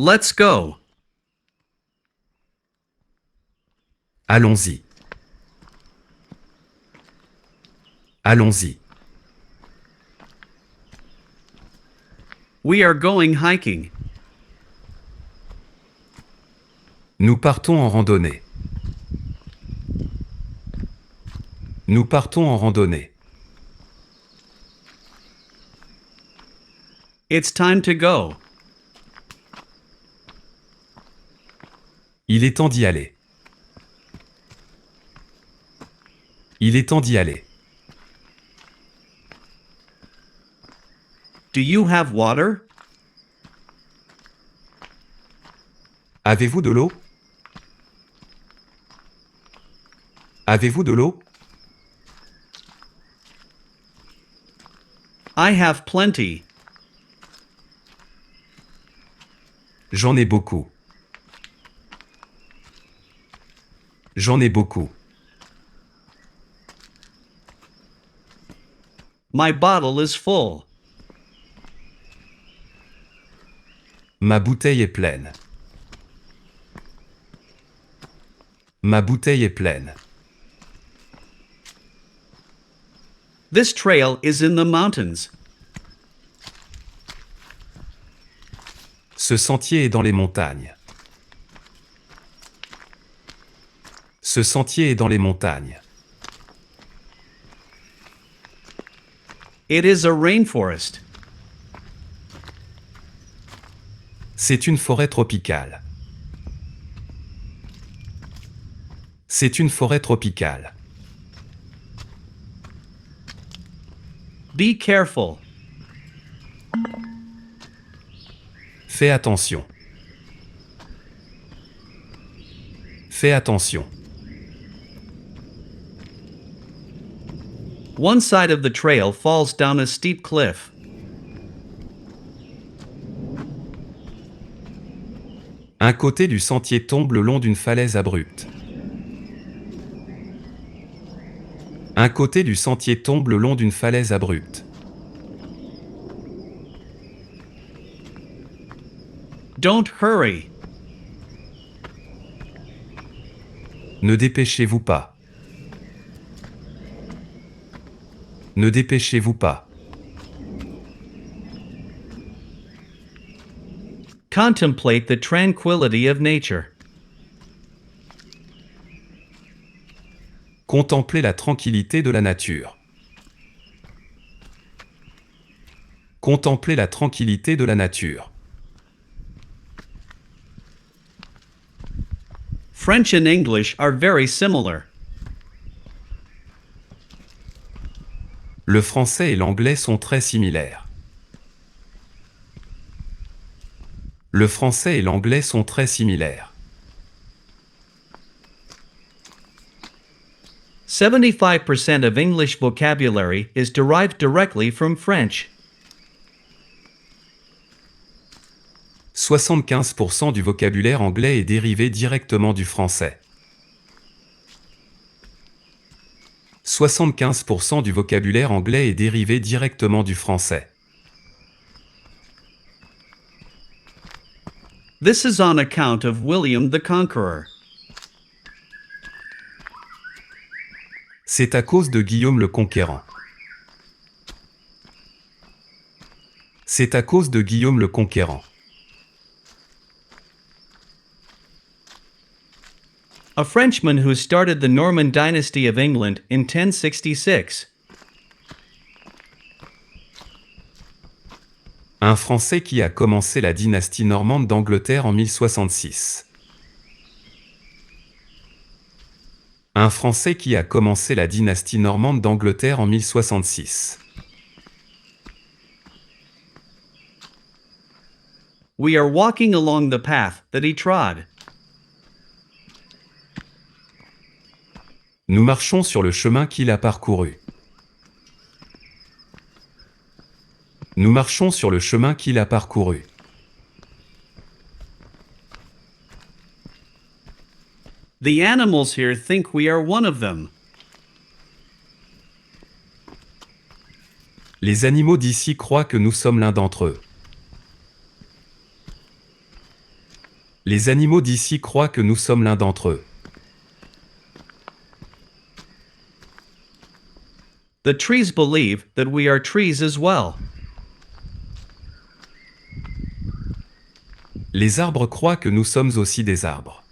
Let's go. Allons-y. Allons-y. We are going hiking. Nous partons en randonnée. Nous partons en randonnée. It's time to go. Il est temps d'y aller. Il est temps d'y aller. Do you have water? Avez-vous de l'eau? Avez-vous de l'eau? I have plenty. J'en ai beaucoup. J'en ai beaucoup. My bottle is full. Ma bouteille est pleine. Ma bouteille est pleine. This trail is in the mountains. Ce sentier est dans les montagnes. Ce sentier est dans les montagnes. It is a rainforest. C'est une forêt tropicale. C'est une forêt tropicale. Be careful. Fais attention. Fais attention. One side of the trail falls down a steep cliff. Un côté du sentier tombe le long d'une falaise abrupte. Un côté du sentier tombe le long d'une falaise abrupte. Don't hurry. Ne dépêchez-vous pas. Ne dépêchez-vous pas. Contemplate the tranquility of nature. Contemplez la tranquillité de la nature. Contemplez la tranquillité de la nature. French and English are very similar. Le français et l'anglais sont très similaires. Le français et l'anglais sont très similaires. 75% of English vocabulary is derived directly from French. 75% du vocabulaire anglais est dérivé directement du français. 75% du vocabulaire anglais est dérivé directement du français. This is on account of William the Conqueror. C'est à cause de Guillaume le Conquérant. C'est à cause de Guillaume le Conquérant. A Frenchman who started the Norman dynasty of England in 1066. Un Français qui a commencé la dynastie normande d'Angleterre en 1066. Un Français qui a commencé la dynastie normande d'Angleterre en 1066. We are walking along the path that he trod. Nous marchons sur le chemin qu'il a parcouru. Nous marchons sur le chemin qu'il a parcouru. The animals here think we are one of them. Les animaux d'ici croient que nous sommes l'un d'entre eux. Les animaux d'ici croient que nous sommes l'un d'entre eux. The trees believe that we are trees as well. Les arbres croient que nous sommes aussi des arbres.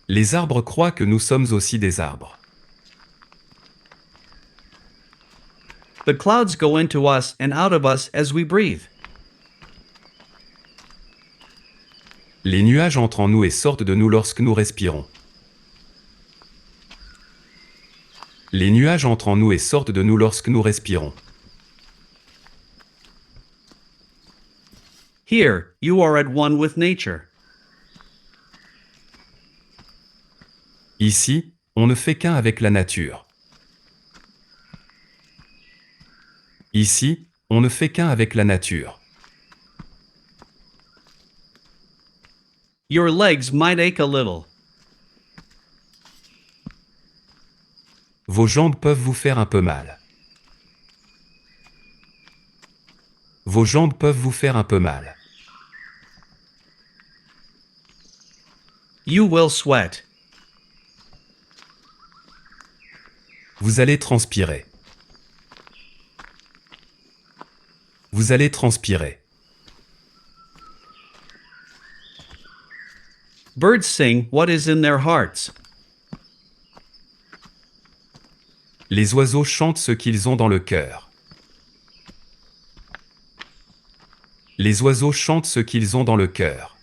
Les arbres croient que nous sommes aussi des arbres. The clouds go into us and out of us as we breathe. Les nuages entrent en nous et sortent de nous lorsque nous respirons. Les nuages entrent en nous et sortent de nous lorsque nous respirons. Here, you are at one with nature. Ici, on ne fait qu'un avec la nature. Ici, on ne fait qu'un avec la nature. Your legs might ache a little. Vos jambes peuvent vous faire un peu mal. Vos jambes peuvent vous faire un peu mal. You will sweat. Vous allez transpirer. Vous allez transpirer. Birds sing what is in their hearts. Les oiseaux chantent ce qu'ils ont dans le cœur. Les oiseaux chantent ce qu'ils ont dans le cœur.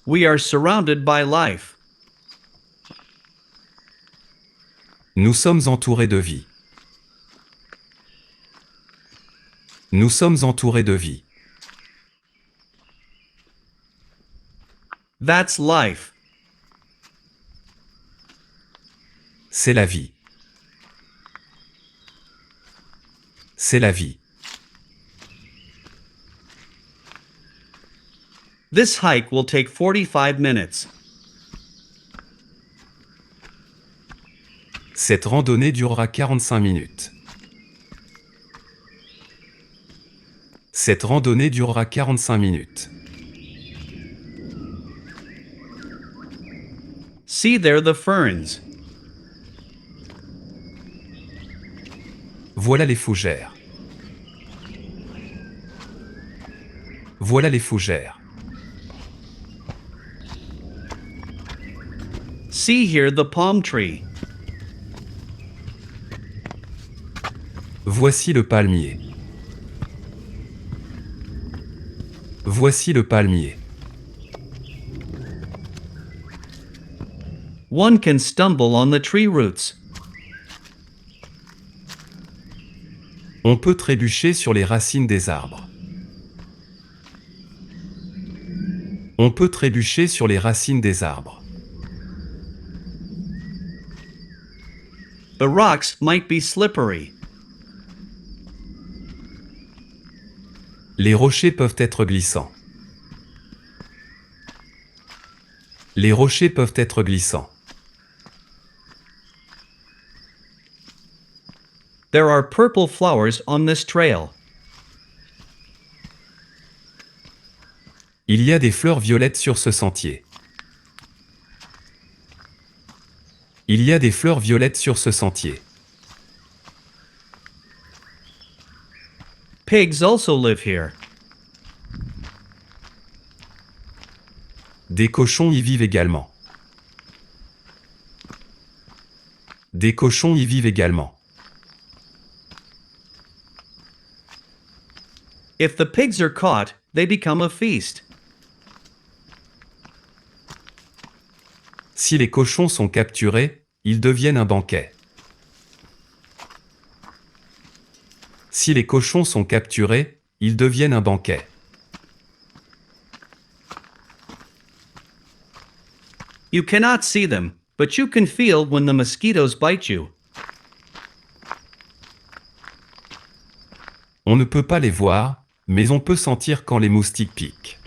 We are surrounded by life. Nous sommes entourés de vie. Nous sommes entourés de vie. That's life. C'est la vie. C'est la vie. This hike will take 45 minutes. Cette randonnée durera 45 minutes. Cette randonnée durera 45 minutes. See there the ferns. Voilà les fougères. Voilà les fougères. See here the palm tree. Voici le palmier. Voici le palmier. One can stumble on the tree roots. On peut trébucher sur les racines des arbres. On peut trébucher sur les racines des arbres. The rocks might be slippery. Les rochers peuvent être glissants. Les rochers peuvent être glissants. There are purple flowers on this trail. Il y a des fleurs violettes sur ce sentier. Il y a des fleurs violettes sur ce sentier. Pigs also live here. Des cochons y vivent également. Des cochons y vivent également. If the pigs are caught, they become a feast. Si les cochons sont capturés, ils deviennent un banquet. Si les cochons sont capturés, ils deviennent un banquet. You cannot see them, but you can feel when the mosquitoes bite you. On ne peut pas les voir, mais on peut sentir quand les moustiques piquent.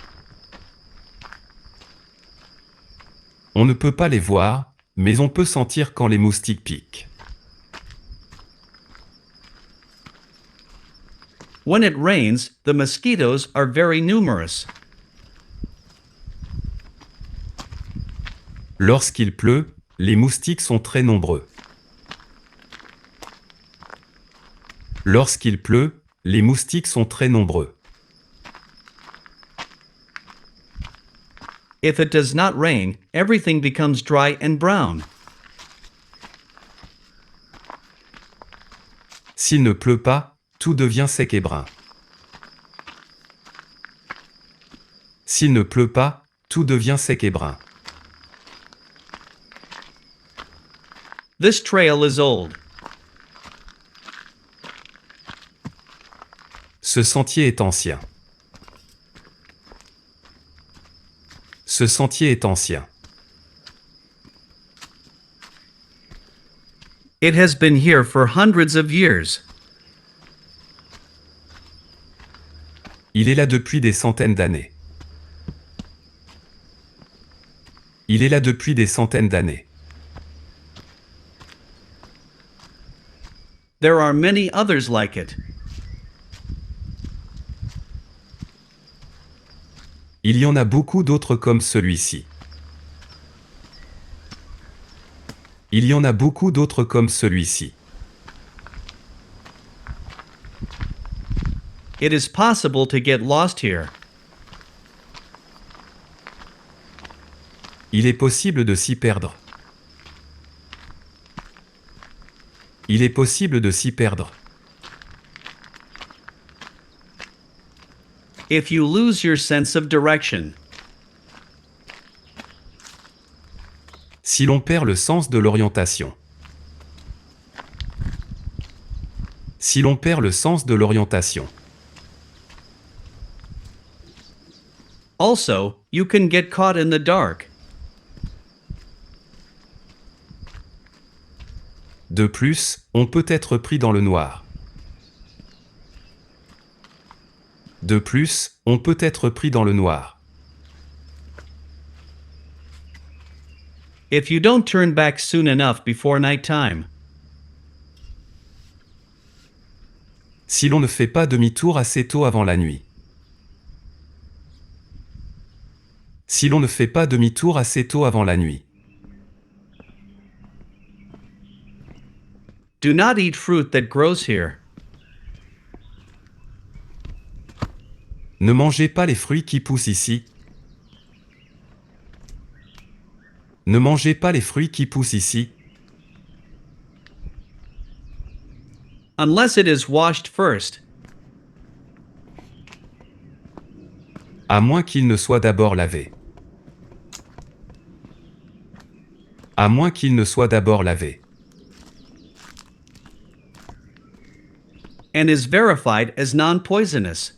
On ne peut pas les voir, mais on peut sentir quand les moustiques piquent. When it rains, the mosquitoes are very numerous. Lorsqu'il pleut, les moustiques sont très nombreux. Lorsqu'il pleut, les moustiques sont très nombreux. If it does not rain, everything becomes dry and brown. S'il ne pleut pas, tout devient sec et brun. S'il ne pleut pas, tout devient sec et brun. This trail is old. Ce sentier est ancien. Ce sentier est ancien. It has been here for hundreds of years. Il est là depuis des centaines d'années. Il est là depuis des centaines d'années. There are many others like it. Il y en a beaucoup d'autres comme celui-ci. Il y en a beaucoup d'autres comme celui-ci. It is possible to get lost here. Il est possible de s'y perdre. Il est possible de s'y perdre. If you lose your sense of direction. Si l'on perd le sens de l'orientation. Si l'on perd le sens de l'orientation. Also, you can get caught in the dark. De plus, on peut être pris dans le noir. De plus, on peut être pris dans le noir. If you don't turn back soon enough before nighttime. Si l'on ne fait pas demi-tour assez tôt avant la nuit. Si l'on ne fait pas demi-tour assez tôt avant la nuit. Do not eat fruit that grows here. Ne mangez pas les fruits qui poussent ici. Ne mangez pas les fruits qui poussent ici. Unless it is washed first. À moins qu'il ne soit d'abord lavé. À moins qu'il ne soit d'abord lavé. And is verified as non-poisonous.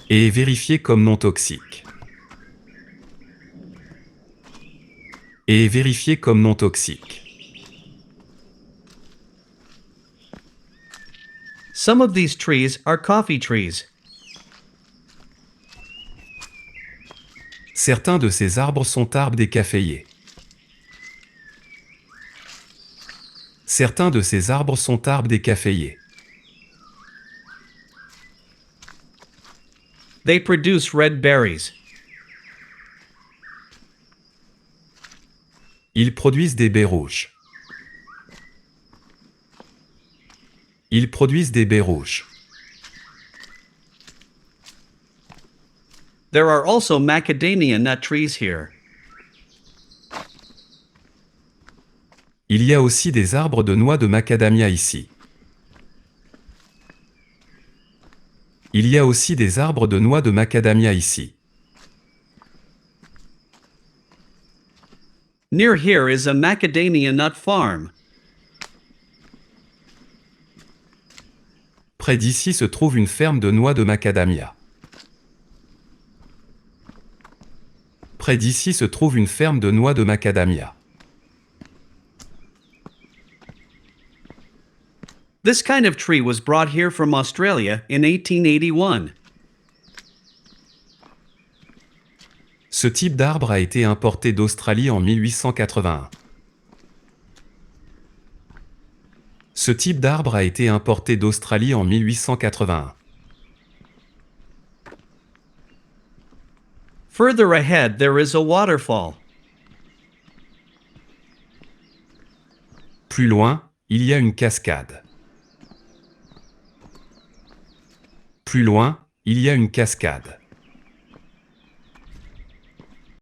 Et est vérifié comme non toxique. Et est vérifié comme non toxique. Some of these trees are coffee trees. Certains de ces arbres sont arbres décaféiés. Certains de ces arbres sont arbres décaféiés. They produce red berries. Ils produisent des baies rouges. Ils produisent des baies rouges. There are also macadamia nut trees here. Il y a aussi des arbres de noix de macadamia ici. Il y a aussi des arbres de noix de macadamia ici. Near here is a macadamia nut farm. Près d'ici se trouve une ferme de noix de macadamia. Près d'ici se trouve une ferme de noix de macadamia. This kind of tree was brought here from Australia in 1881. Ce type d'arbre a été importé d'Australie en 1881. Ce type d'arbre a été importé d'Australie en 1881. Further ahead, there is a waterfall. Plus loin, il y a une cascade. Plus loin, il y a une cascade.